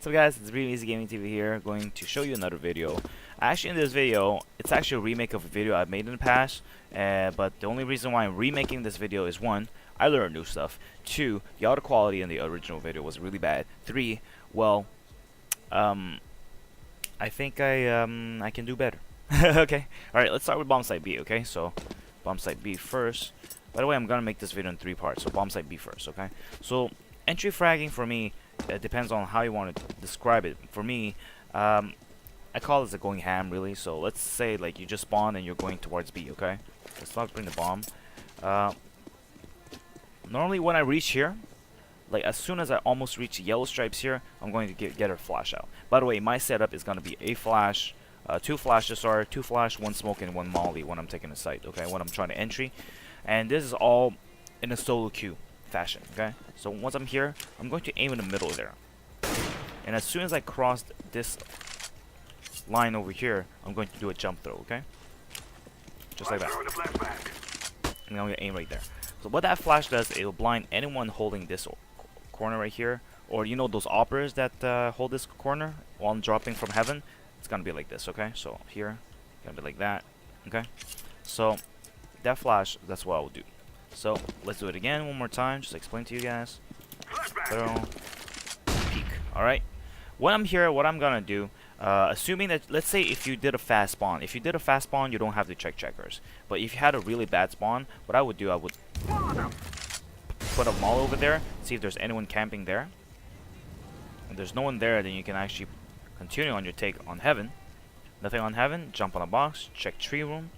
So guys, it's Really Easy Gaming TV here, going to show you another video. Actually, in this video, it's actually a remake of a video I've made in the past, but the only reason why I'm remaking this video is one, I learned new stuff. Two, the audio quality in the original video was really bad. Three, well, I think I can do better. Okay, all right, let's start with Bombsite B. Okay, so Bombsite B first. By the way, I'm gonna make this video in 3 parts, so Bombsite B first. Okay, so entry fragging for me. It depends on how you want to describe it. For me, I call this a going ham, really. So let's say like you just spawn and you're going towards B. Okay, let's not bring the bomb. Normally when I reach here, like as soon as I almost reach the yellow stripes here, I'm going to get a flash out. By the way, my setup is going to be a flash, 2 flashes, sorry, 2 flash, 1 smoke, and 1 molly when I'm taking a site. Okay, when I'm trying to entry, and this is all in a solo queue fashion. Okay, so once I'm here, I'm going to aim in the middle there, and as soon as I cross this line over here, I'm going to do a jump throw. Okay, just like that, and I'm going to aim right there. So what that flash does, it will blind anyone holding this corner right here, or you know those operas that hold this corner while I'm dropping from heaven. It's gonna be like this. Okay, so here gonna be like that. Okay, so that flash, that's what I will do. So let's do it again one more time, just to explain to you guys. Throw, peek. Alright, when I'm here, what I'm gonna do, assuming that, let's say if you did a fast spawn, you don't have to check checkers. But if you had a really bad spawn, what I would do, I would put a mall over there, see if there's anyone camping there. If there's no one there, then you can actually continue on your take on heaven. Nothing on heaven, jump on a box, check tree room,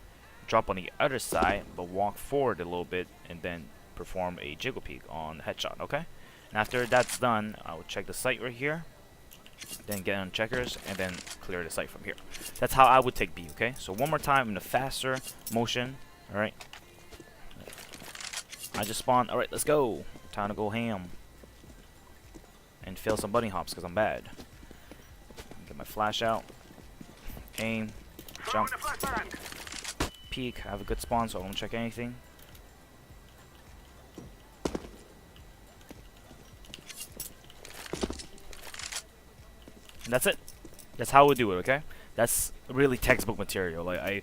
drop on the other side, but walk forward a little bit, and then perform a jiggle peek on headshot. Okay, and after that's done, I will check the site right here, then get on checkers, and then clear the site from here. That's how I would take B. Okay, so one more time in a faster motion. All right, I just spawned. All right, let's go. Time to go ham and fail some bunny hops because I'm bad. Get my flash out, aim, jump, peek. I have a good spawn, so I won't check anything. And that's it. That's how we do it. Okay, that's really textbook material. Like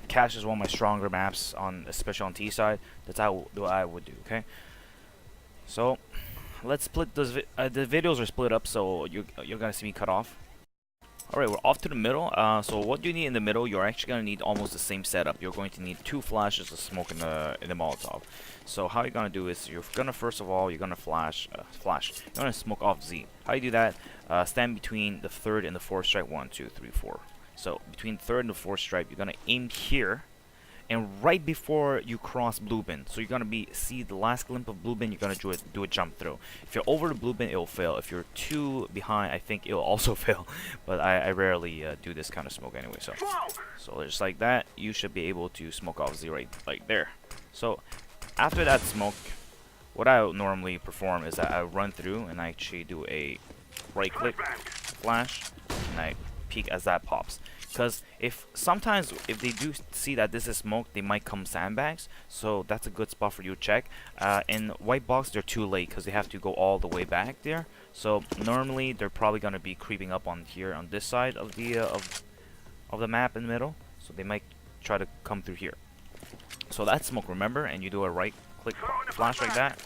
Cache is one of my stronger maps on, especially on T side. That's how I would do. Okay, so let's split those. The videos are split up, so you're gonna see me cut off. Alright, we're off to the middle. So what you need in the middle, you're actually going to need almost the same setup. You're going to need 2 flashes of smoke in the Molotov. So how you're going to do is, you're going to, first of all, you're going to flash. You're going to smoke off Z. How you do that? Stand between the 3rd and the 4th stripe. 1, 2, 3, 4. So between the 3rd and the 4th stripe, you're going to aim here, and right before you cross blue bin. So you're gonna see the last glimpse of blue bin, you're gonna do a jump throw. If you're over the blue bin, it'll fail. If you're too behind, I think it'll also fail. But I rarely do this kind of smoke anyway. So just like that, you should be able to smoke off Z right like there. So after that smoke, what I normally perform is that I run through and I actually do a right click flash, and I peek as that pops. Because sometimes if they do see that this is smoke, they might come sandbags, so that's a good spot for you to check. In white box, they're too late because they have to go all the way back there. So normally they're probably gonna be creeping up on here on this side of the map in the middle, so they might try to come through here. So that's smoke, remember, and you do a right click flash like that.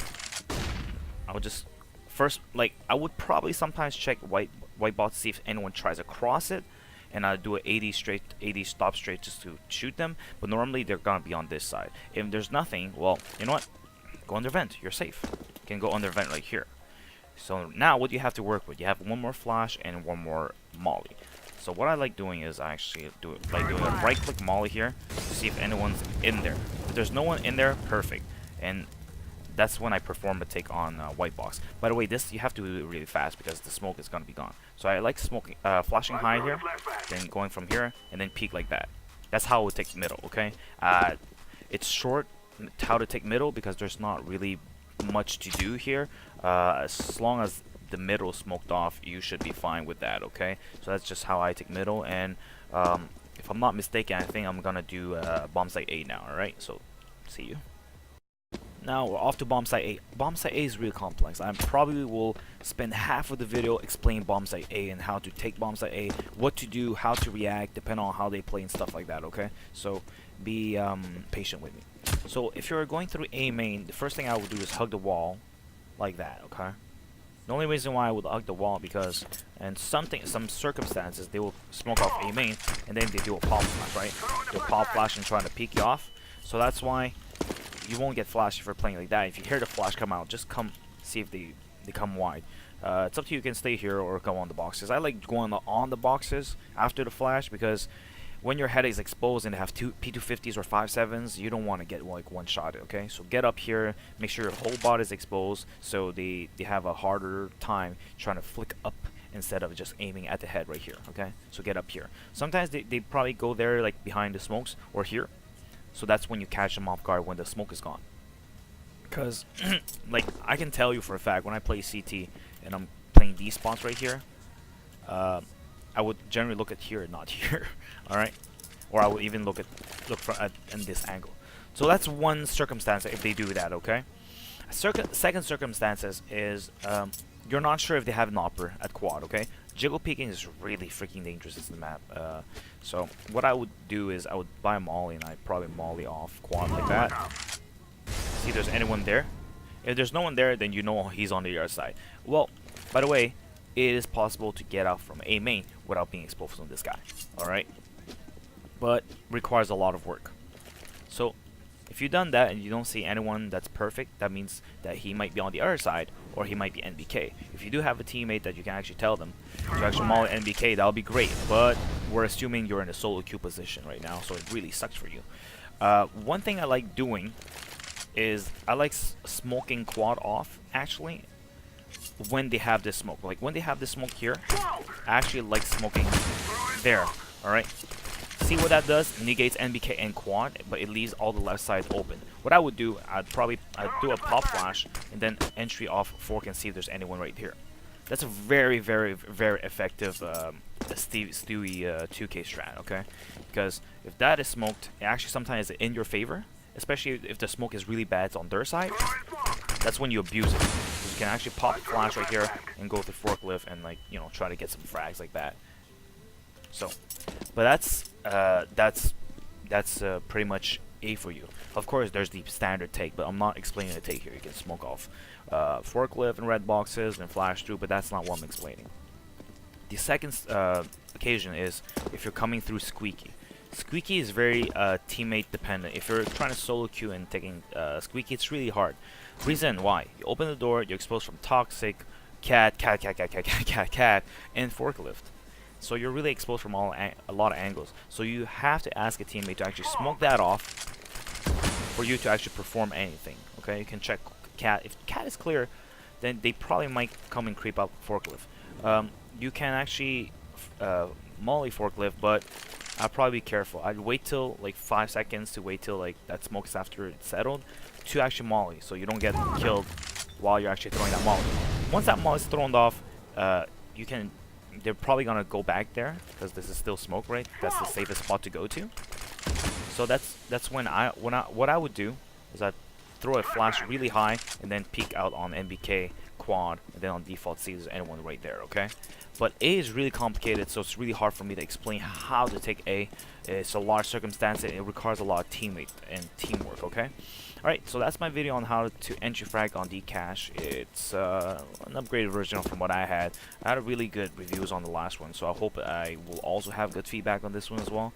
I would just first, like, I would probably sometimes check white box to see if anyone tries to cross it, and I do an 80 stop straight just to shoot them. But normally they're gonna be on this side. If there's nothing, well, you know what? Go under vent. You're safe. You can go under vent right here. So now what you have to work with, you have 1 more flash and 1 more molly. So what I like doing is I actually do it like doing a right click molly here to see if anyone's in there. If there's no one in there, perfect. And that's when I perform a take on white box. By the way, this you have to do it really fast because the smoke is gonna be gone. So I like smoking, flashing high here, then going from here, and then peek like that. That's how I would take middle. Okay, it's short how to take middle because there's not really much to do here. As long as the middle is smoked off, you should be fine with that. Okay, so that's just how I take middle. And if I'm not mistaken, I think I'm gonna do Bombsite A now. All right, so see you. Now we're off to Bombsite A. Bombsite A is really complex. I probably will spend half of the video explaining Bombsite A and how to take Bombsite A, what to do, how to react, depending on how they play and stuff like that, okay? So be patient with me. So if you're going through A main, the first thing I would do is hug the wall like that, okay? The only reason why I would hug the wall because in some circumstances they will smoke off A main and then they do a pop flash, right? They'll pop flash and trying to peek you off. So that's why you won't get flash if you're playing like that. If you hear the flash come out, just come see if they come wide. It's up to you. You can stay here or go on the boxes. I like going on the boxes after the flash because when your head is exposed and they have two P250s or 5.7s, you don't want to get like one shot. Okay, so get up here, make sure your whole body is exposed, so they have a harder time trying to flick up instead of just aiming at the head right here. Okay, so get up here. Sometimes they probably go there like behind the smokes or here. So that's when you catch them off guard when the smoke is gone. Because, like, I can tell you for a fact, when I play CT and I'm playing these spots right here, I would generally look at here, not here, alright? Or I would even look in this angle. So that's one circumstance if they do that, okay? Second circumstances is you're not sure if they have an opper at quad, okay? Jiggle peeking is really freaking dangerous in the map. So what I would do is I would buy a molly and I'd probably molly off quad like that. See if there's anyone there. If there's no one there, then you know he's on the other side. Well, by the way, it is possible to get out from A main without being exposed from this guy. Alright? But requires a lot of work. So if you've done that and you don't see anyone that's perfect, that means that he might be on the other side or he might be NBK. If you do have a teammate that you can actually tell them to actually molly NBK, that'll be great. But we're assuming you're in a solo queue position right now, so it really sucks for you. One thing I like doing is I like smoking quad off actually when they have this smoke. Like when they have this smoke here, I actually like smoking there. Alright? See what that does? Negates NBK and quad, but it leaves all the left side open. What I would do, I'd do a pop flash and then entry off fork and see if there's anyone right here. That's a very, very, very effective Stewie 2K strat, okay? Because if that is smoked, it actually sometimes is in your favor, especially if the smoke is really bad on their side. That's when you abuse it. You can actually pop flash right here and go through forklift and, like, you know, try to get some frags like that. So, but that's pretty much A for you. Of course, there's the standard take, but I'm not explaining the take here. You can smoke off forklift and red boxes and flash through, but that's not what I'm explaining. The second occasion is if you're coming through Squeaky. Squeaky is very teammate dependent. If you're trying to solo queue and taking Squeaky, it's really hard. Reason why: you open the door, you're exposed from toxic, cat, and forklift. So you're really exposed from a lot of angles. So you have to ask a teammate to actually smoke that off for you to actually perform anything. Okay, you can check cat. If cat is clear, then they probably might come and creep up forklift. You can actually molly forklift, but I'd probably be careful. I'd wait till like 5 seconds to wait till like that smoke is after it's settled to actually molly, so you don't get killed while you're actually throwing that molly. Once that molly is thrown off, they're probably gonna go back there because this is still smoke, right? That's the safest spot to go to. So that's when what I would do is I'd throw a flash really high and then peek out on NBK quad and then on default see if there's anyone right there, okay? But A is really complicated, so it's really hard for me to explain how to take A. It's a lot of circumstances, it requires a lot of teammate and teamwork, okay? Alright, so that's my video on how to entry frag on Dcash. It's an upgraded version from what I had. I had a really good reviews on the last one, so I hope I will also have good feedback on this one as well.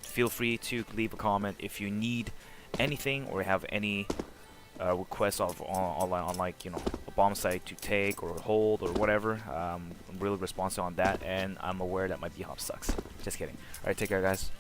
Feel free to leave a comment if you need anything or have any requests on like, you know, a Bombsite to take or hold or whatever. I'm really responsive on that, and I'm aware that my B-hop sucks. Just kidding. Alright, take care guys.